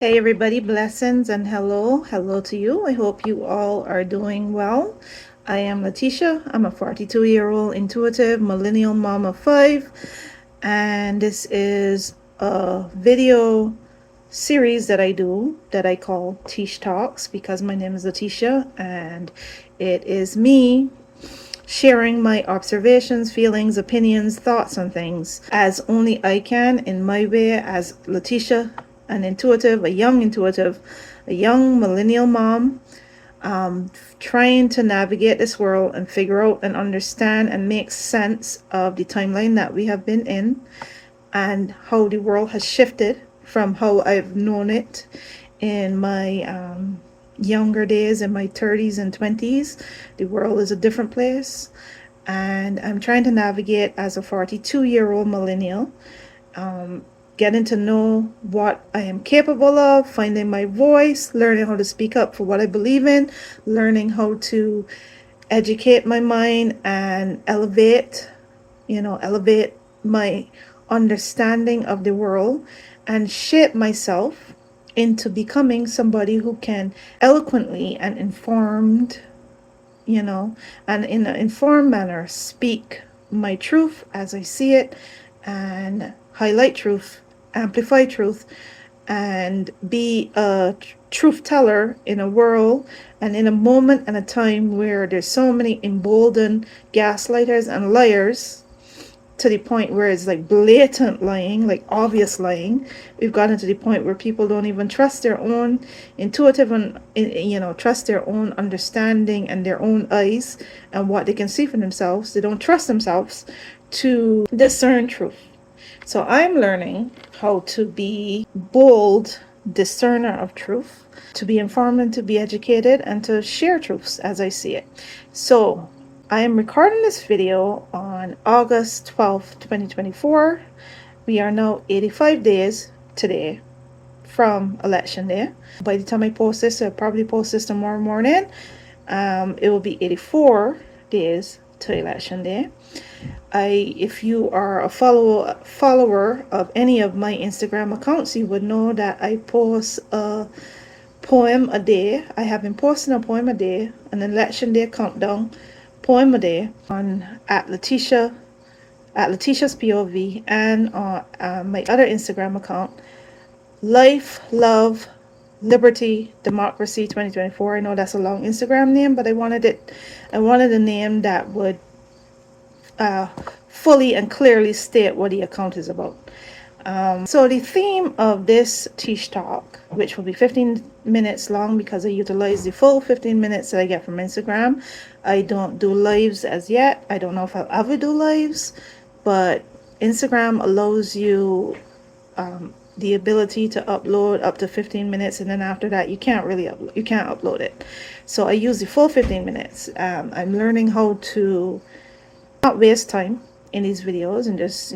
Hey everybody, blessings and hello to you. I hope you all are doing well. I am Letitia. I'm a 42-year-old intuitive millennial mom of five, and this is a video series that I do that I call Tish Talks because my name is Letitia, and it is me sharing my observations, feelings, opinions, thoughts on things as only I can in my way as Letitia, an intuitive, a young millennial mom, trying to navigate this world and figure out and understand and make sense of the timeline that we have been in and how the world has shifted from how I've known it in my younger days, in my 30s and 20s. The world is a different place, and I'm trying to navigate as a 42-year-old millennial, getting to know what I am capable of, finding my voice, learning how to speak up for what I believe in, learning how to educate my mind and elevate my understanding of the world and shape myself into becoming somebody who can eloquently and and in an informed manner speak my truth as I see it and highlight truth, amplify truth, and be a truth teller in a world and in a moment and a time where there's so many emboldened gaslighters and liars to the point where it's like blatant lying, like obvious lying. We've gotten to the point where people don't even trust their own intuitive and trust their own understanding and their own eyes and what they can see for themselves. They don't trust themselves to discern truth. So I'm learning how to be bold discerner of truth, to be informed and to be educated and to share truths as I see it. So I am recording this video on August 12th, 2024. We are now 85 days today from election day. By the time I post this, I'll probably post this tomorrow morning. It will be 84 days to election day. If you are a follower of any of my Instagram accounts, you would know that I post a poem a day. I have been posting a poem a day, an election day countdown poem a day on at Letitia's POV and on my other Instagram account, Life, Love, Liberty, Democracy 2024. I know that's a long Instagram name, but I wanted a name that would fully and clearly state what the account is about. So the theme of this Tish Talk, which will be 15 minutes long because I utilize the full 15 minutes that I get from Instagram. I don't do lives as yet. I don't know if I'll ever do lives, but Instagram allows you the ability to upload up to 15 minutes, and then after that you can't upload it. So I use the full 15 minutes. I'm learning how to not waste time in these videos and just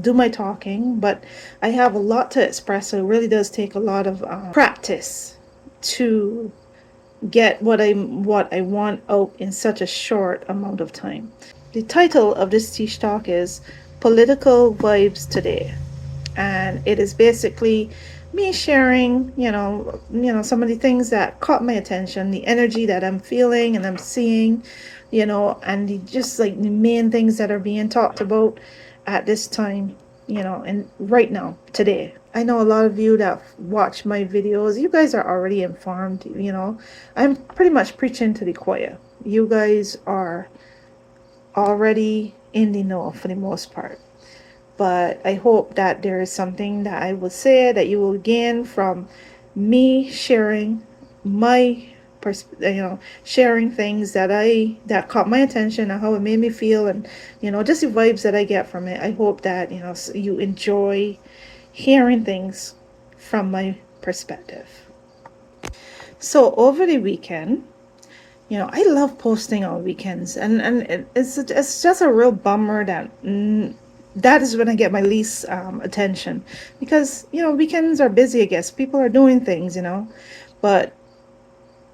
do my talking, but I have a lot to express, so it really does take a lot of practice to get what I want out in such a short amount of time. The title of this Tish Talk is Political Vibes Today, and it is basically me sharing some of the things that caught my attention, the energy that I'm feeling and I'm seeing, and just like the main things that are being talked about at this time, and right now, today. I know a lot of you that watch my videos, you guys are already informed. I'm pretty much preaching to the choir. You guys are already in the know for the most part. But I hope that there is something that I will say that you will gain from me sharing my sharing things that caught my attention and how it made me feel, and just the vibes that I get from it. I hope that you enjoy hearing things from my perspective. So over the weekend, I love posting on weekends, and it's just a real bummer that that is when I get my least attention, because weekends are busy. I guess people are doing things, but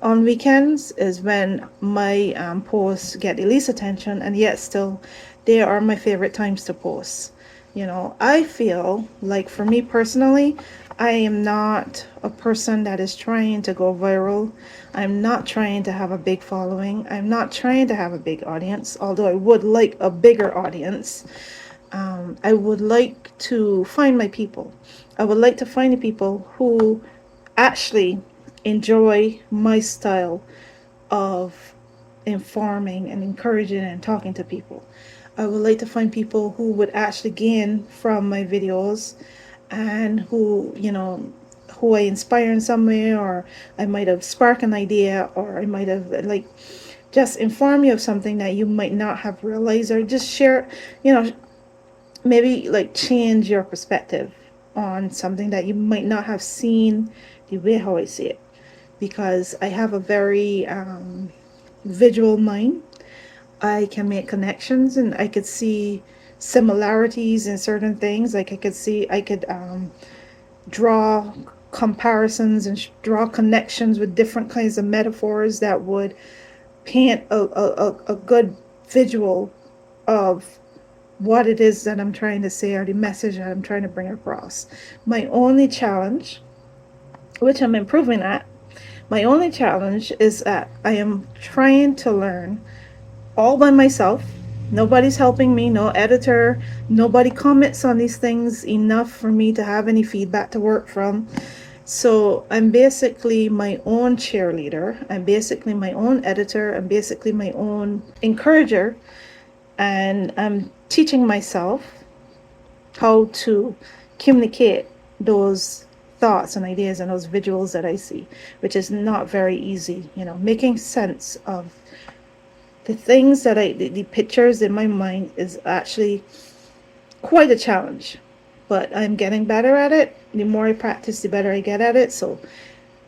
on weekends is when my posts get the least attention, and yet still they are my favorite times to post. I feel like, for me personally, I am not a person that is trying to go viral. I'm not trying to have a big following. I'm not trying to have a big audience, although I would like a bigger audience. I would like to find my people. I would like to find the people who actually enjoy my style of informing and encouraging and talking to people. I would like to find people who would actually gain from my videos and who, who I inspire in some way, or I might have sparked an idea, or I might have like just inform you of something that you might not have realized, or just share, maybe like change your perspective on something that you might not have seen the way how I see it. Because I have a very visual mind. I can make connections and I could see similarities in certain things. Like I could draw comparisons and draw connections with different kinds of metaphors that would paint a good visual of what it is that I'm trying to say, or the message that I'm trying to bring across. My only challenge, which I'm improving at, my only challenge is that I am trying to learn all by myself. Nobody's helping me, no editor, nobody comments on these things enough for me to have any feedback to work from. So I'm basically my own cheerleader. I'm basically my own editor. I'm basically my own encourager. And I'm teaching myself how to communicate those thoughts and ideas and those visuals that I see, which is not very easy. Making sense of the things that the pictures in my mind is actually quite a challenge. But I'm getting better at it. The more I practice, the better I get at it. So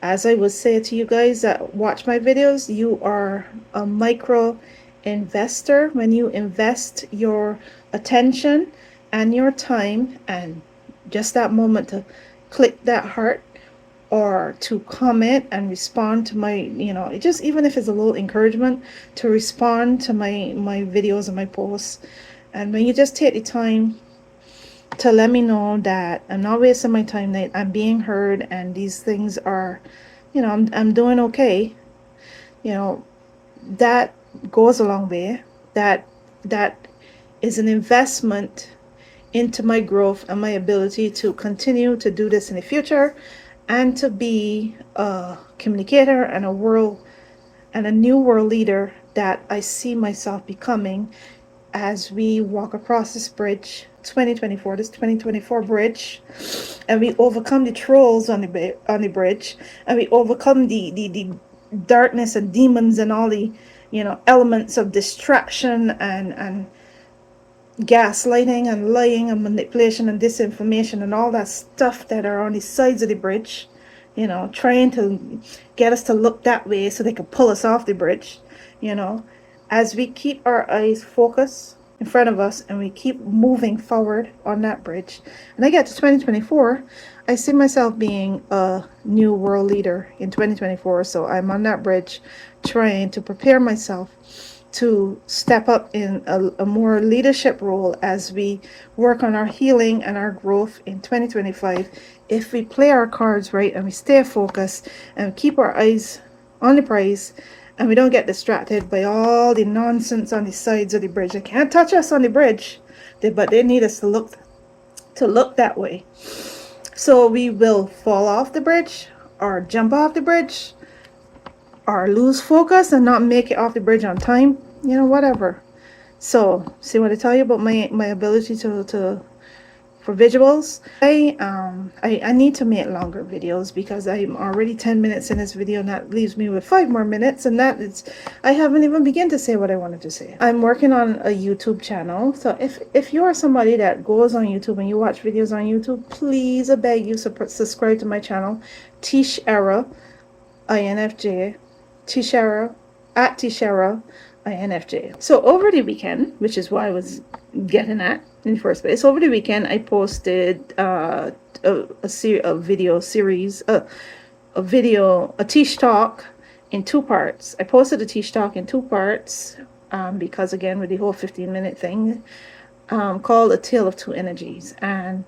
as I would say to you guys that watch my videos, you are a micro investor when you invest your attention and your time and just that moment to click that heart or to comment and respond to my, just even if it's a little encouragement, to respond to my videos and my posts. And when you just take the time to let me know that I'm not wasting my time, that I'm being heard, and these things are, I'm doing okay, that goes a long way. That is an investment into my growth and my ability to continue to do this in the future, and to be a communicator and a new world leader that I see myself becoming as we walk across this bridge, 2024 bridge, and we overcome the trolls on the bridge, and we overcome the darkness and demons and all the elements of distraction and gaslighting and lying and manipulation and disinformation and all that stuff that are on the sides of the bridge, trying to get us to look that way so they can pull us off the bridge, as we keep our eyes focused in front of us and we keep moving forward on that bridge. And I get to 2024, I see myself being a new world leader in 2024. So I'm on that bridge trying to prepare myself to step up in a more leadership role as we work on our healing and our growth in 2025. If we play our cards right and we stay focused and keep our eyes on the prize, and we don't get distracted by all the nonsense on the sides of the bridge. They can't touch us on the bridge, but they need us to look that way. So we will fall off the bridge, or jump off the bridge, or lose focus and not make it off the bridge on time, whatever. So see what I tell you about my ability to for visuals. I need to make longer videos because I'm already 10 minutes in this video, and that leaves me with 5 more minutes, and I haven't even begun to say what I wanted to say. I'm working on a YouTube channel, so if you are somebody that goes on YouTube and you watch videos on YouTube, please, I beg you, subscribe to my channel, Tish Era INFJ, Tishara at Tishara INFJ. So over the weekend, which is what I was getting at in the first place, over the weekend I posted a Tish Talk in 2 parts. I posted a Tish Talk in 2 parts because, again, with the whole 15-minute thing, called A Tale of Two Energies. And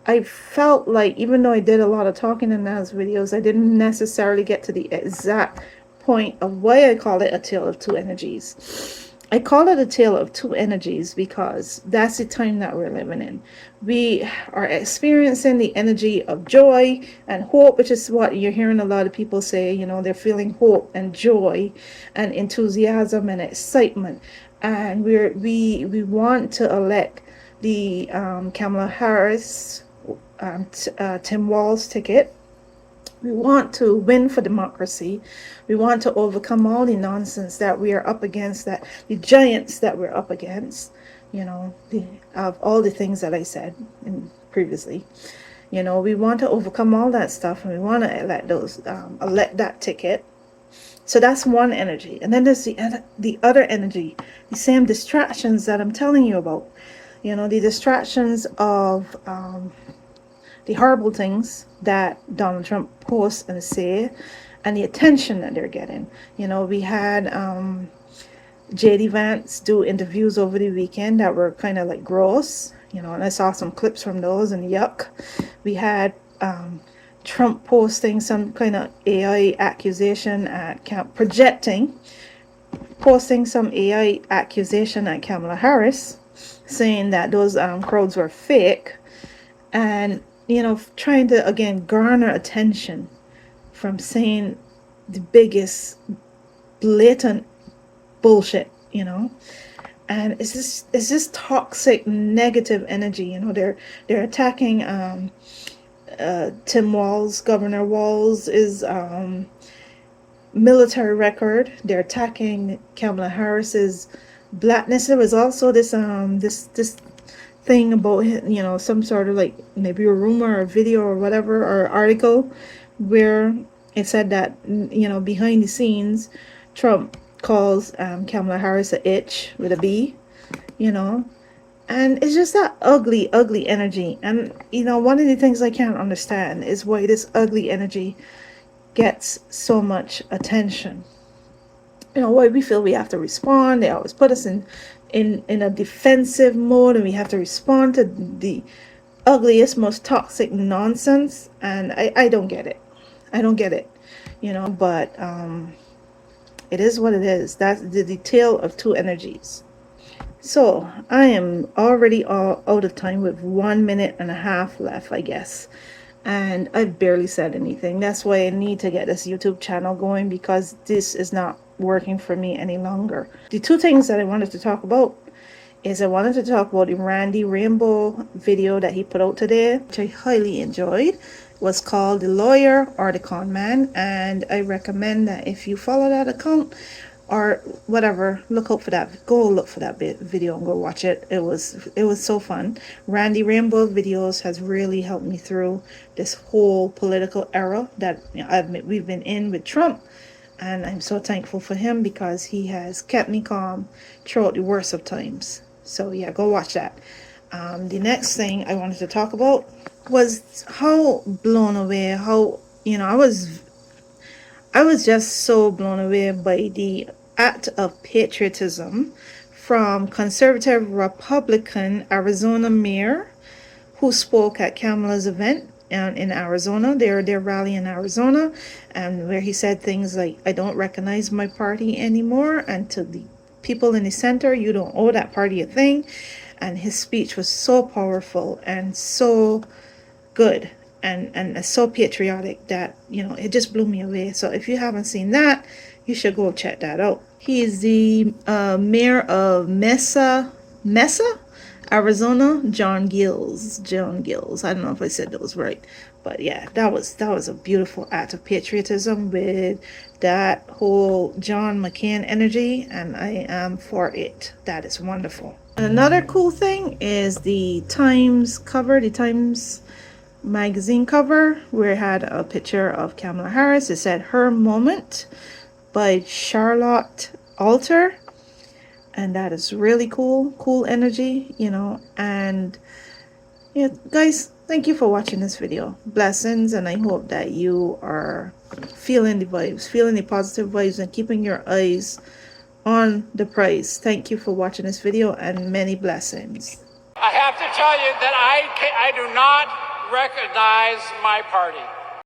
I felt like even though I did a lot of talking in those videos, I didn't necessarily get to the exact point of why I call it a tale of two energies. I call it a tale of two energies because that's the time that we're living in. We are experiencing the energy of joy and hope, which is what you're hearing a lot of people say. You know, they're feeling hope and joy and enthusiasm and excitement, and we want to elect the Kamala Harris, Tim Walz ticket. We want to win for democracy. We want to overcome all the nonsense that we are up against, that the giants that we're up against, you know, of all the things that I said previously. You know, we want to overcome all that stuff, and we want to elect that ticket. So that's one energy. And then there's the other energy, the same distractions that I'm telling you about. You know, the distractions of the horrible things that Donald Trump posts and say, and the attention that they're getting. You know, we had JD Vance do interviews over the weekend that were kind of like gross, you know, and I saw some clips from those, and yuck. We had Trump posting some kind of AI accusation at posting some AI accusation at Kamala Harris, saying that those crowds were fake, and you know, trying to again garner attention from saying the biggest blatant bullshit, you know. And it's this toxic negative energy. You know, they're attacking Tim Walz, Governor Walz is military record. They're attacking Kamala Harris's blackness. There was also this thing about, you know, some sort of like maybe a rumor or video or whatever, or article where it said that, you know, behind the scenes Trump calls Kamala Harris a itch with a B, you know. And it's just that ugly energy. And you know, one of the things I can't understand is why this ugly energy gets so much attention. You know, why we feel we have to respond. They always put us in a defensive mode, and we have to respond to the ugliest, most toxic nonsense. And I don't get it. I don't get it, you know. But it is what it is. That's the tale of two energies. So I am already all out of time with 1 minute and a half left, I guess. And I've barely said anything. That's why I need to get this YouTube channel going, because this is not working for me any longer. The two things that I wanted to talk about is I wanted to talk about the Randy Rainbow video that he put out today, which I highly enjoyed. It was called The Lawyer or the Con Man, and I recommend that if you follow that account or whatever, look out for that. Go look for that video and go watch it. It was so fun. Randy Rainbow videos has really helped me through this whole political era that, you know, we've been in with Trump. And I'm so thankful for him because he has kept me calm throughout the worst of times. So yeah, go watch that. The next thing I wanted to talk about was how blown away, how, you know, I was just so blown away by the act of patriotism from conservative Republican Arizona mayor who spoke at Kamala's event in Arizona, their rally in Arizona, and where he said things like, I don't recognize my party anymore, and to the people in the center, you don't owe that party a thing. And his speech was so powerful and so good and so patriotic that, you know, it just blew me away. So if you haven't seen that, you should go check that out. He is the mayor of Mesa, Arizona, John Gills. I don't know if I said those right, but yeah, that was a beautiful act of patriotism with that whole John McCain energy, and I am for it. That is wonderful. And another cool thing is the Times cover, the Times magazine cover, where it had a picture of Kamala Harris. It said Her Moment by Charlotte Alter. And that is really cool energy, you know. And yeah, guys, thank you for watching this video. Blessings, and I hope that you are feeling the vibes, feeling the positive vibes, and keeping your eyes on the prize. Thank you for watching this video, and many blessings. I have to tell you that I do not recognize my party.